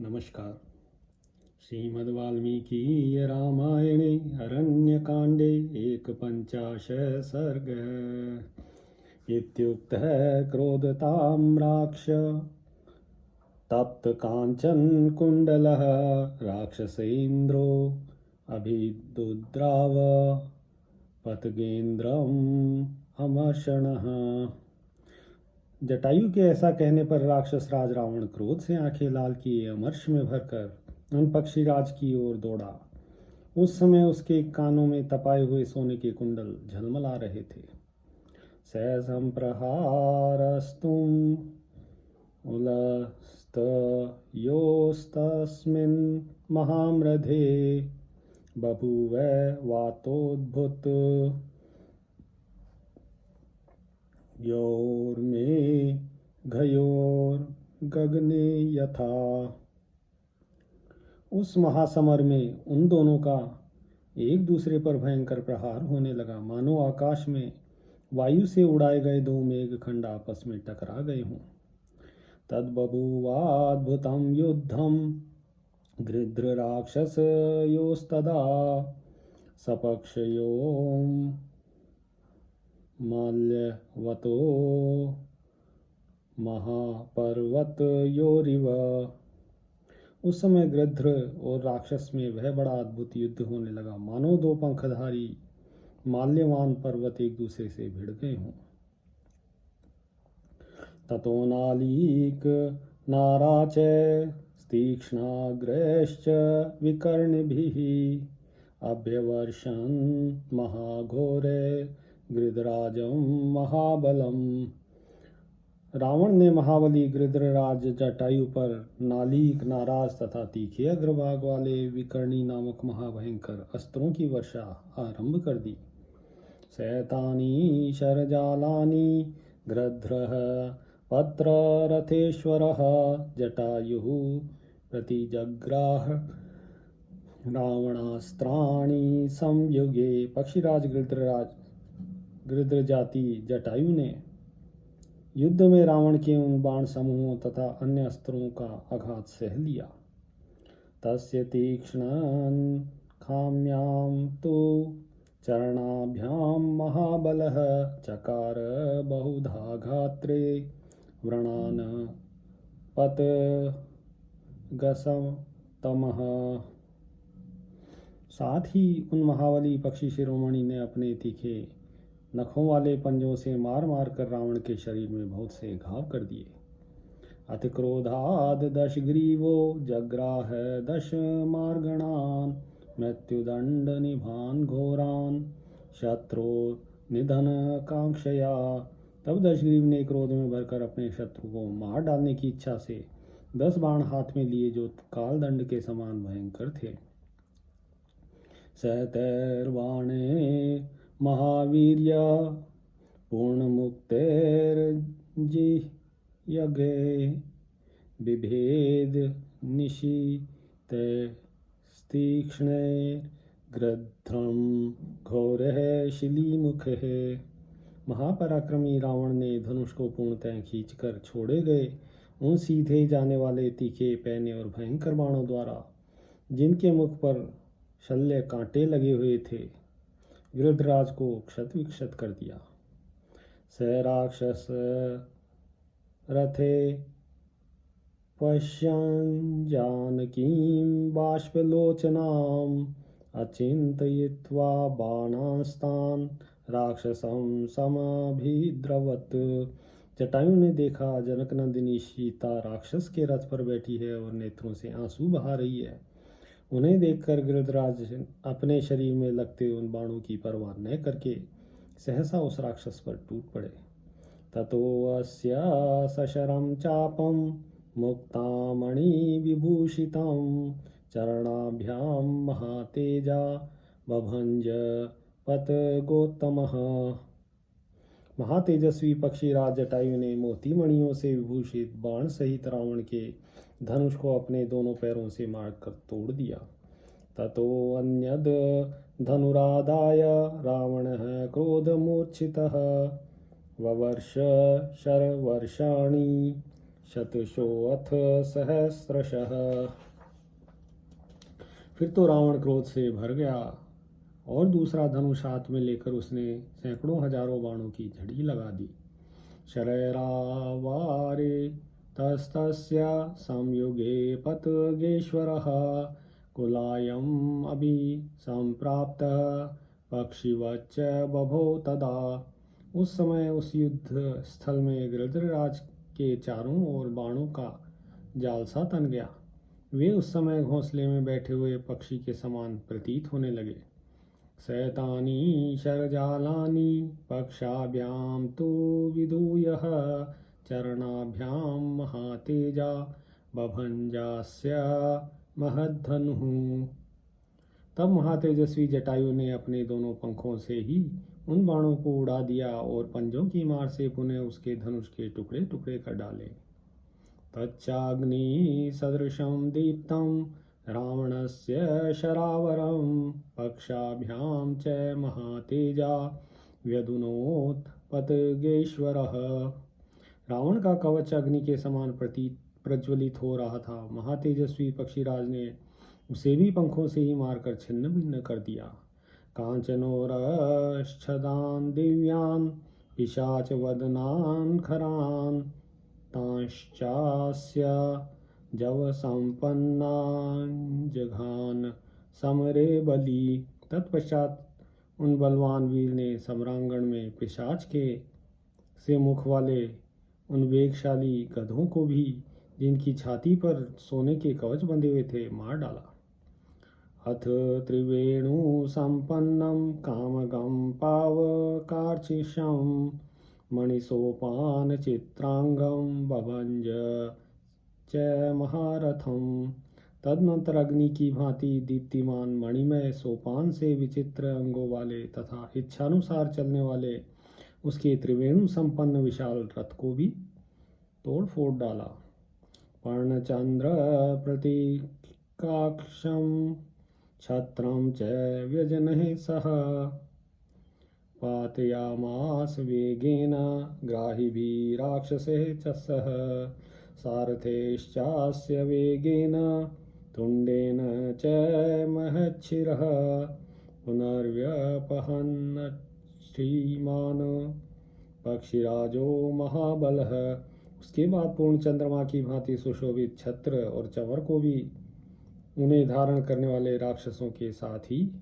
नमस्कार। श्रीमद्वाल्मीकि रामायणे अरण्यकाण्डे एकपञ्चाशः सर्गः। इत्युक्तः क्रोधतां राक्ष तप्तकाञ्चनकुण्डलः राक्षसेन्द्रो अभिदुद्राव पतगेन्द्रम् अमर्षणः। जटायु के ऐसा कहने पर राक्षस राज रावण क्रोध से आंखें लाल किए अमर्ष में भरकर उन पक्षीराज की ओर दौड़ा। उस समय उसके कानों में तपाए हुए सोने के कुंडल झलमला रहे थे। सहसंप्रहारस्तुम उलस्तयोस्तस्मिन् महाम्रधे बभूव वातोद्भुत योर्मे घयोर्गगने यथा। उस महासमर में उन दोनों का एक दूसरे पर भयंकर प्रहार होने लगा, मानो आकाश में वायु से उड़ाए गए दो मेघखंड आपस में टकरा गए हों। तद्बभूवाद्भुतं युद्धं गृध्रराक्षसयोस्तदा सपक्षयों माल्यवतो महापर्वतयोरिव। उस समय गृध्र और राक्षस में वह बड़ा अद्भुत युद्ध होने लगा, मानो दो पंखधारी माल्यवान पर्वत एक दूसरे से भिड़ गए हों। ततो नालीक नाराच तीक्ष्णाग्रश्च विकर्णिभिः अभ्यवर्षन् महाघोरे गृधराजं महाबलम। रावण ने महाबली गृध्रराज जटायु पर नालीक, नाराज तथा तीखे अग्रभाग वाले विकर्णी नामक महाभयंकर अस्त्रों की वर्षा आरंभ कर दी। शैतानी शरजालानी गृध्रः पत्ररथेश्वरः जटायुः प्रतिजग्राह रावणास्त्राणि संयुगे। पक्षीराज गृध्र जाति जटायु ने युद्ध में रावण के उन बाण समूहों तथा अन्य अस्त्रों का आघात सह लिया। तस्य तीक्ष्णं खाम्यां तु चरणाभ्यां महाबलः चकार बहुधा घात्रे व्रणान् पतगसतमः। साथ ही उन महाबली पक्षी शिरोमणि ने अपने तीखे नखों वाले पंजों से मार मार कर रावण के शरीर में बहुत से घाव कर दिए। अति क्रोधाद दशग्रीवो जग्राह दश मार्गणान मृत्युदंड निभान घोरान शत्रु निधन कांक्षया। तब दशग्रीव ने क्रोध में भरकर अपने शत्रु को मार डालने की इच्छा से 10 बाण हाथ में लिए, जो कालदंड के समान भयंकर थे। सहतैर्बाणे महावीर्य पूर्णमुक्तैर्जिह्यगे बिभेद निशीतैस्तीक्ष्णैर्गृध्रं घोरः शिलीमुखः। महापराक्रमी रावण ने धनुष को पूर्णतः खींचकर छोड़े गए उन सीधे जाने वाले तीखे पैने और भयंकर बाणों द्वारा, जिनके मुख पर शल्य कांटे लगे हुए थे, गृध्रराज को क्षत विक्षत कर दिया। स राक्षस रथे पश्यन् जानकीं बाष्पलोचनाम् अचिन्तयित्वा बाणास्तान् राक्षसं समभिद्रवत्। जटायु ने देखा जनक नंदिनी सीता राक्षस के रथ पर बैठी है और नेत्रों से आंसू बहा रही है। उन्हें देखकर गृध्रराज अपने शरीर में लगते उन बाणों की परवाह न करके सहसा उस राक्षस पर टूट पड़े। ततो अस्य सशरं चापं मुक्तामणि विभूषितं चरणाभ्यां महातेजा बभंज पतगोत्तमः। महातेजस्वी पक्षीराज जटायु ने मोती मणियों से विभूषित बाण सहित रावण के धनुष को अपने दोनों पैरों से मारकर तोड़ दिया। ततो अन्यद धनुरादाय रावणः क्रोधमूर्छितः ववर्ष शरवर्षाणि शतशोऽथ सहस्रशः। फिर तो रावण क्रोध से भर गया और दूसरा धनुष हाथ में लेकर उसने सैकड़ों हजारों बाणों की झड़ी लगा दी। शरैरावारे तस्तस्य संयुगे पतगेश्वरः कुलायम् अभि संप्राप्तः पक्षिवच्च बभो तदा। उस समय उस युद्ध स्थल में गृध्रराज के चारों ओर बाणों का जाल सा तन गया। वे उस समय घोंसले में बैठे हुए पक्षी के समान प्रतीत होने लगे। शैतानी शरजालानि पक्षाभ्यां तु विधूयः चरणाभ्यां महातेजा बभंजास्य महद्धनुः। तब महातेजस्वी जटायु ने अपने दोनों पंखों से ही उन बाणों को उड़ा दिया और पंजों की मार से पुनः उसके धनुष के टुकड़े टुकड़े कर डाले। तच्चाग्नि सदृशं दीप्तं रावणस्य शरावरं पक्षाभ्यां च महातेजा व्यधुनोत् पतगेश्वरः। रावण का कवच अग्नि के समान प्रज्वलित हो रहा था। महातेजस्वी पक्षीराज ने उसे भी पंखों से ही मारकर छिन्न भिन्न कर दिया। कांचनोरश्छदान दिव्यान पिशाच वदनान खरान तांश्चास्य जव संपन्नान जघान समरे बलि। तत्पश्चात उन बलवान वीर ने सम्रांगण में पिशाच के से मुख वाले उन वेगशाली गधों को भी, जिनकी छाती पर सोने के कवच बंधे हुए थे, मार डाला। अथ त्रिवेणु संपन्नं कामगं पावकार्चिषं मणिसोपान चित्रांगम बभंज च महारथम। तदनंतर अग्नि की भांति दीप्तिमान मणिमय सोपान से विचित्र अंगों वाले तथा इच्छानुसार चलने वाले उसके त्रिवेणु संपन्न विशाल रथ को भी तोड़ फोड़ डाला। पर्णचंद्र प्रतीकाक्षम छत्रं च व्यजनैः सह पातयामास वेगेन ग्राहिभिः राक्षसैः च सह सारथैश्चास्य वेगेन तुण्डेन च महच्छिरः पुनर्व्यपहन् श्रीमान पक्षिराजो महाबलः। उसके बाद पूर्ण चंद्रमा की भांति सुशोभित छत्र और चंवर को भी उन्हें धारण करने वाले राक्षसों के साथ ही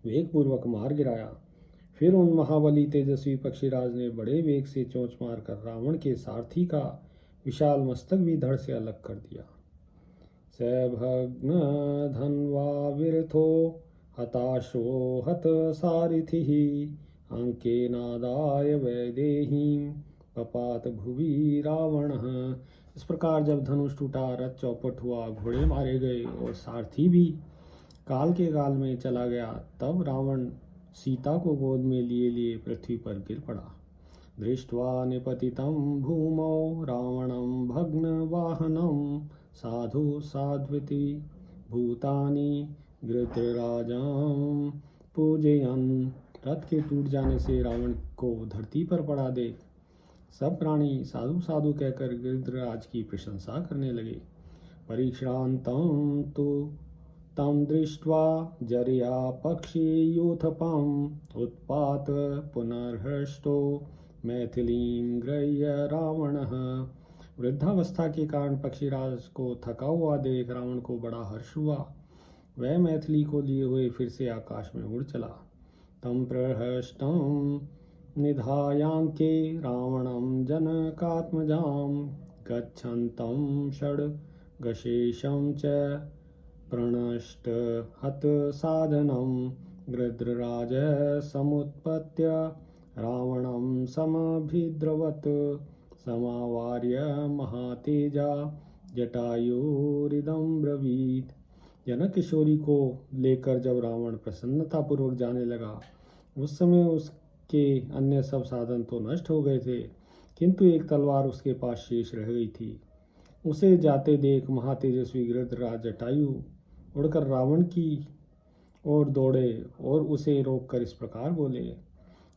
वेगपूर्वक मार गिराया। फिर उन महाबली तेजस्वी पक्षीराज ने बड़े वेग से चोंच मारकर रावण के सारथी का विशाल मस्तक भी धड़ से अलग कर दिया। सभग्न धन्वा विरथो हताशो हत सारिथिः अंकेनादाय वैदेहीं पपात भुवि रावणः। इस प्रकार जब धनुष टूटा, रथ चौपट हुआ, घोड़े मारे गए और सारथी भी काल के काल में चला गया, तब रावण सीता को गोद में लिए लिए पृथ्वी पर गिर पड़ा। दृष्ट्वा निपतितं भूमौ रावणं भग्न वाहनं साधु साध्विति भूतानि गृध्रराजं पूजयन्। रथ के टूट जाने से रावण को धरती पर पड़ा देख सब प्राणी साधु साधु कहकर गृध्रराज की प्रशंसा करने लगे। परिश्रांतं तु तं दृष्ट्वा जर्या पक्षी यूथपम् उत्पात पुनर्हृष्टो मैथिलीं गृह्य रावणः। वृद्धावस्था के कारण पक्षीराज को थका हुआ देख रावण को बड़ा हर्ष हुआ। वह मैथिली को लिए हुए फिर से आकाश में उड़ चला। तं प्रहृष्टं निधायांके रावणं जनकात्मजां गच्छन्तं षड्गशेषं च प्रणष्ट हत साधनं गृध्रराज समुत्पत्य रावणं समभिद्रवत् समावार्य महातेजा जटायुरिदं ब्रवीत। जनक किशोरी को लेकर जब रावण प्रसन्नतापूर्वक जाने लगा, उस समय उसके अन्य सब साधन तो नष्ट हो गए थे, किंतु एक तलवार उसके पास शेष रह गई थी। उसे जाते देख महातेजस्वी गृध्रराज जटायु उड़कर रावण की ओर दौड़े और उसे रोककर इस प्रकार बोले।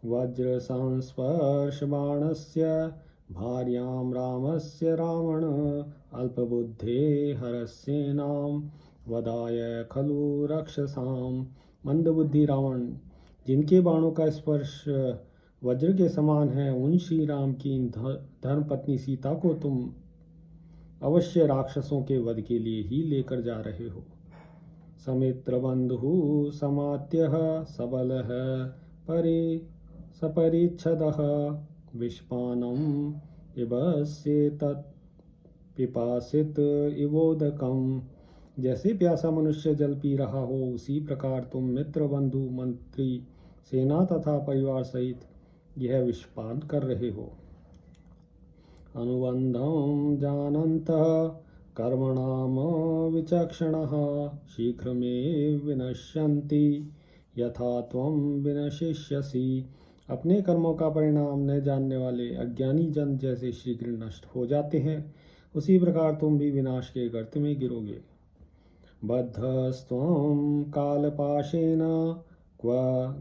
वज्र संस्पर्श बाणस्य भार्यां रामस्य रावण अल्पबुद्धे हरसेनां वधाय खलु रक्षसां। मंदबुद्धि रावण, जिनके बाणों का स्पर्श वज्र के समान है, उन श्री राम की धर्मपत्नी सीता को तुम अवश्य राक्षसों के वध के लिए ही लेकर जा रहे हो। समित्र बंधु समात्यः सबलः परे सपरिच्छदः विषपानम् इवस्येतत् पिपासित इवोदकम्। जैसे प्यासा मनुष्य जल पी रहा हो, उसी प्रकार तुम मित्र बंधु मंत्री सेना तथा परिवार सहित यह विषपान कर रहे हो। अनुबंधं जानन्तः कर्मणाम विचक्षणः शीघ्रमेव विनश्यन्ति यथा त्वं विनशिष्यसि। अपने कर्मों का परिणाम न जानने वाले अज्ञानी जन जैसे शीघ्र नष्ट हो जाते हैं, उसी प्रकार तुम भी विनाश के गर्त में गिरोगे। बद्धस्त्वं कालपाशेन क्व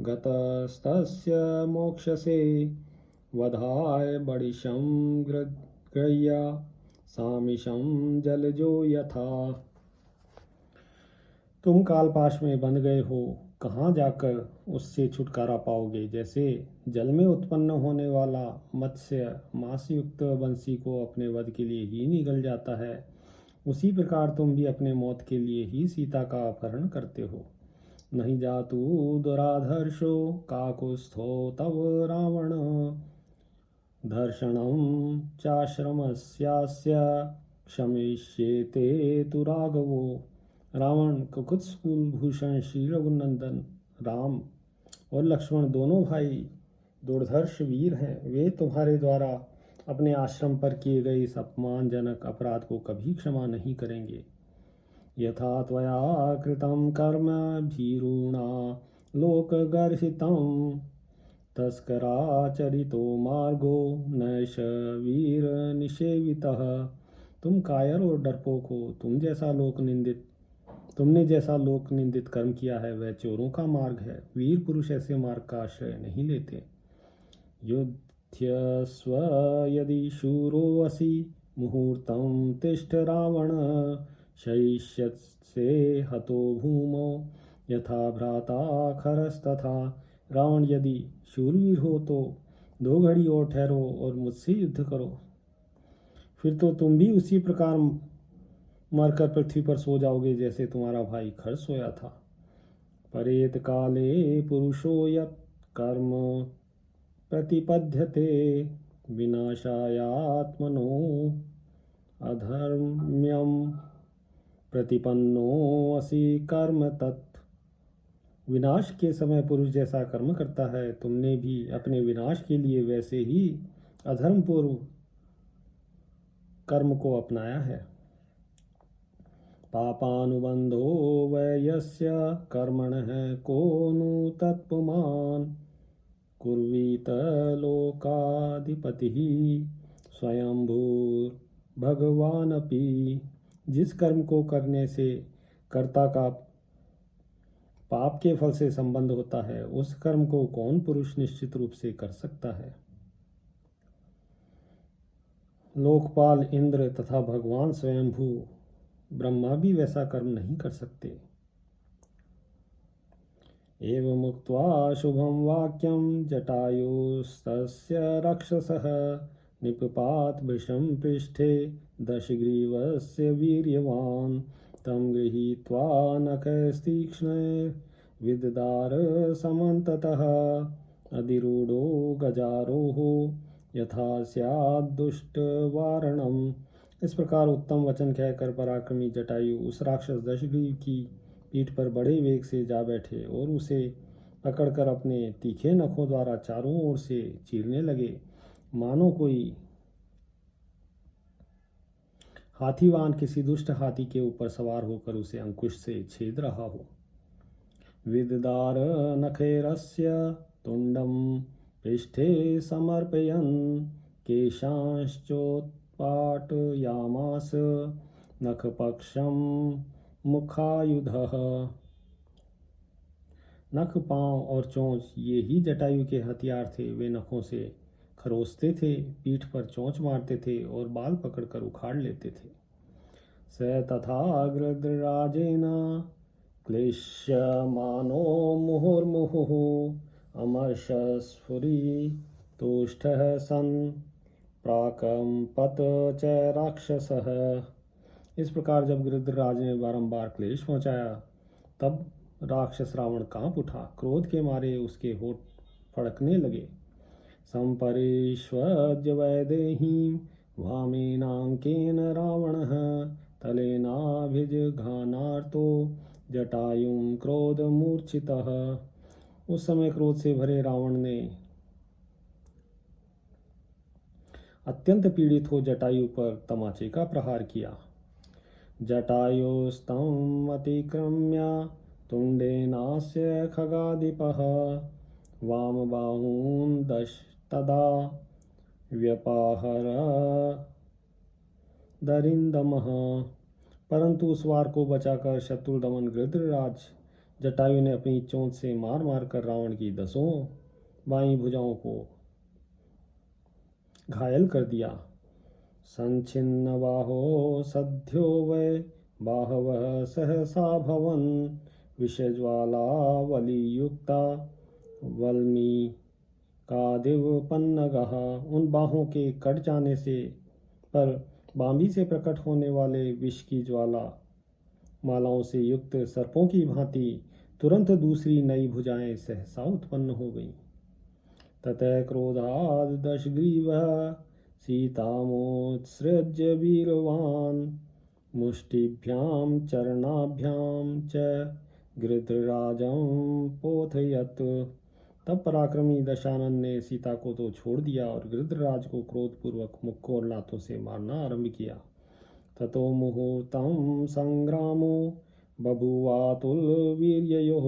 गतस्तस्य मोक्षसे वधाय बडिशं गृह्य सामिशं जलजो यथा। तुम कालपाश में बंध गए हो, कहाँ जाकर उससे छुटकारा पाओगे। जैसे जल में उत्पन्न होने वाला मत्स्य मांसयुक्त बंसी को अपने वध के लिए ही निगल जाता है, उसी प्रकार तुम भी अपने मौत के लिए ही सीता का अपहरण करते हो। नहीं जातु दुराधर्षो काकुस्थो तव रावण दर्शनं चाश्रमस्यास्य क्षमिष्येते तु राघवो। रावण, कुकुत्स कुलभूषण श्री रघुनंदन राम और लक्ष्मण दोनों भाई दुर्धर्ष वीर हैं। वे तुम्हारे द्वारा अपने आश्रम पर किए गए इस अपमानजनक अपराध को कभी क्षमा नहीं करेंगे। यथा त्वया कृतं कर्म भीरुणा लोकगर्हितं तस्कराचरितो मार्गो नैष वीर निषेवितः। तुम कायर और डरपोक हो, तुमने जैसा लोक निंदित कर्म किया है वह चोरों का मार्ग है। वीर पुरुष ऐसे मार्ग का आश्रय नहीं लेते। युध्यस्व यदि शूरो असि मुहूर्तं तिष्ठ रावण शयिष्यसे हतो भूमौ यथा भ्राता खरस्तथा। रावण, यदि शूरवीर हो तो 2 घड़ी और ठहरो और मुझसे युद्ध करो, फिर तो तुम भी उसी प्रकार मरकर पृथ्वी पर सो जाओगे जैसे तुम्हारा भाई खर सोया था। परेत काले पुरुषो यत् कर्म प्रतिपद्यते विनाशायात्मनो अधर्म्यम प्रतिपन्नो असि कर्म तत्। विनाश के समय पुरुष जैसा कर्म करता है, तुमने भी अपने विनाश के लिए वैसे ही अधर्मपूर्व कर्म को अपनाया है। पापानुबंधो वयस्य कर्मणः को नु तत्पुमान् कुर्वीत लोकाधिपतिः स्वयंभूर्भगवानपि। जिस कर्म को करने से कर्ता का पाप के फल से संबंध होता है, उस कर्म को कौन पुरुष निश्चित रूप से कर सकता है। लोकपाल इंद्र तथा भगवान स्वयंभू ब्रह्मा भी वैसा कर्म नहीं कर सकते। एवं उक्त्वा शुभं वाक्यं जटायुस्तस्य रक्षसः निपपात भृशं पृष्ठे दशग्रीवस्य वीर्यवान् तं गृहीत्वा नखस्तीक्ष्णैर्विदधार समन्ततः अधिरूढो गजारोहो यथा स्याद्दुष्टवारणम्। इस प्रकार उत्तम वचन कहकर पराक्रमी जटायु उस राक्षस दशग्रीव की पीठ पर बड़े वेग से जा बैठे और उसे पकड़कर अपने तीखे नखों द्वारा चारों ओर से चीरने लगे, मानो कोई हाथीवान किसी दुष्ट हाथी के ऊपर सवार होकर उसे अंकुश से छेद रहा हो। विददार नखेरस्य तुंडम पृष्ठे समर्पयन् केशांश्चोत्पाटयामास नखपक्षं मुखायुधः। नख, पांव और चोंच ये ही जटायु के हथियार थे। वे नखों से खरोसते थे, पीठ पर चोंच मारते थे और बाल पकड़कर उखाड़ लेते थे। स तथा गृध्रराजेन क्लेश्यमानो मुहुर्मुहुः अमर्षस्फुरी तुष्टः सन् प्राकंपत च राक्षसः। इस प्रकार जब गृध्रराज ने बारंबार क्लेश पहुंचाया, तब राक्षस रावण कांप उठा। क्रोध के मारे उसके होठ फड़कने लगे। संपरिष्वज्य वैदेहीं वामेनांकेन रावणः तलेनाभिजघानार्तो जटायुं क्रोधमूर्छितः। उस समय क्रोध से भरे रावण ने अत्यंत पीड़ित हो जटायु पर तमाचे का प्रहार किया। जटायुस्तं अतिक्रम्य तुण्डेनास्य खगाधिपः वामबाहून् दशतदा व्यपाहर दरिंदमः। परंतु उस वार को बचाकर शत्रुदमन गृध्रराज जटायु ने अपनी चोंच से मार मार कर रावण की 10 बाईं भुजाओं को घायल कर दिया। संचिन्न बाहो सद्यो वै बाहवः सहसा भवन विषज्वालावलीयुक्ता वल्मीकादिवपन्नगः। उन बाहों के कट जाने से पर बांबी से प्रकट होने वाले विष की ज्वाला मालाओं से युक्त सर्पों की भांति तुरंत दूसरी नई भुजाएं सहसा उत्पन्न हो गईं। ततः क्रोधाद् दशग्रीवः सीतामोत्सृज्य वीरवान् मुष्टिभ्यां चरणाभ्यां च गृध्रराजं पोथयत्। तब पराक्रमी दशानन ने सीता को तो छोड़ दिया और गृध्रराज को क्रोधपूर्वक मुक्कों और लातों से मारना आरंभ किया। ततो मुहूर्तं संग्रामो बभूवातुलवीर्ययोः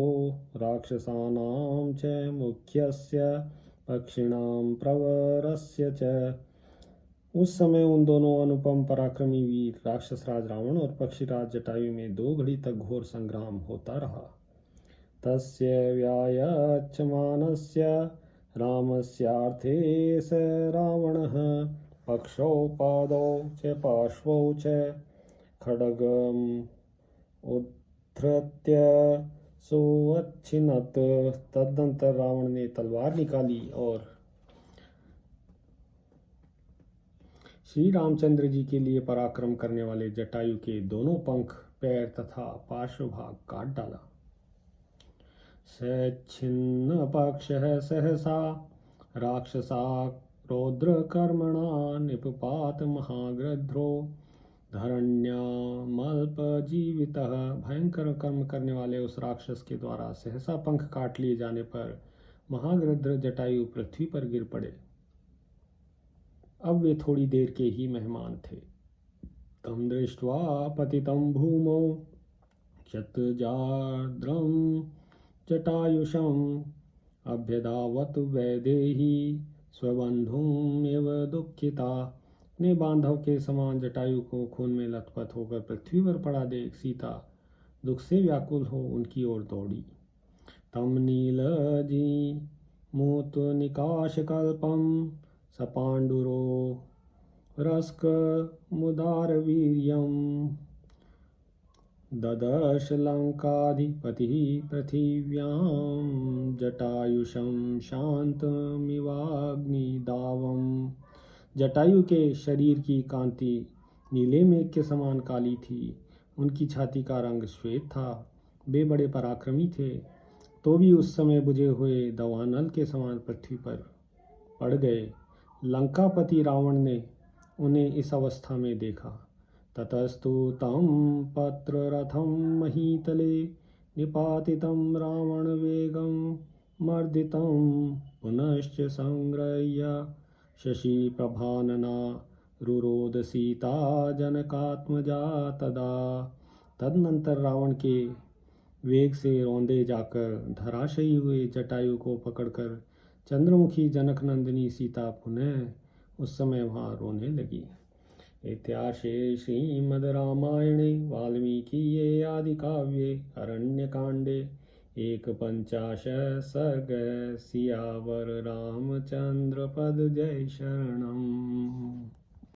राक्षसानां च मुख्यस्य पक्षिणां प्रवरस्य च। उस समय उन दोनों अनुपम पराक्रमी वीर राक्षसराज रावण और पक्षीराज जटायु में 2 घड़ी तक घोर संग्राम होता रहा। तस्य व्यायच्छमानस्य रामस्यार्थे स रावणः पक्षौ पादौ च पार्श्वौ च खड्गम् उद्धृत्य सोऽच्छिनत्। तदनंतर रावण ने तलवार निकाली और श्री रामचंद्र जी के लिए पराक्रम करने वाले जटायु के दोनों पंख, पैर तथा पार्श्व भाग काट डाला। सच्छिन्न पक्षः सहसा राक्षसा रौद्रकर्मणा निपपात महागृध्रो धरण्यामल्पजीवितः। भयंकर कर्म करने वाले उस राक्षस के द्वारा सहसा पंख काट लिए जाने पर महागृध्र जटायु पृथ्वी पर गिर पड़े। अब वे थोड़ी देर के ही मेहमान थे। तम दृष्ट्वा पतितं भूमौ क्षतजार्द्रं जटायुषम् अभ्यधावत वैदेही स्वबंधुम् एव दुःखिता। ने बांधव के समान जटायु को खून में लथपथ होकर पृथ्वी पर पड़ा देख सीता दुख से व्याकुल हो उनकी ओर दौड़ी। तम नीलजी मूत निकाशकल्पम सपाण्डुरो रस्क मुदारवीर्यम् ददर्श लंकाधिपति पृथिव्यां जटायुषं शांतमिवाग्निदावम्। जटायु के शरीर की कांति नीले मेघ के समान काली थी। उनकी छाती का रंग श्वेत था। वे बड़े पराक्रमी थे, तो भी उस समय बुझे हुए दवानल के समान पृथ्वी पर पड़ गए। लंकापति रावण ने उन्हें इस अवस्था में देखा। ततस्तु तं पत्ररथं महीतले निपातितं रावणवेगं मर्दितं पुनश्च संग्रह्य शशिप्रभानना रुरोध सीता जनकात्मजा तदा। तदनंतर रावण के वेग से रौंदे जाकर धराशयी हुए जटायु को पकड़कर चंद्रमुखी जनक नंदिनी सीता पुनः उस समय वहाँ रोने लगी। इत्यार्षे श्रीमद् रामायणे वाल्मीकिये आदिकाव्ये अरण्यकाण्डे एकपञ्चाशत् सर्ग सियावर रामचंद्र पद जय शरणम।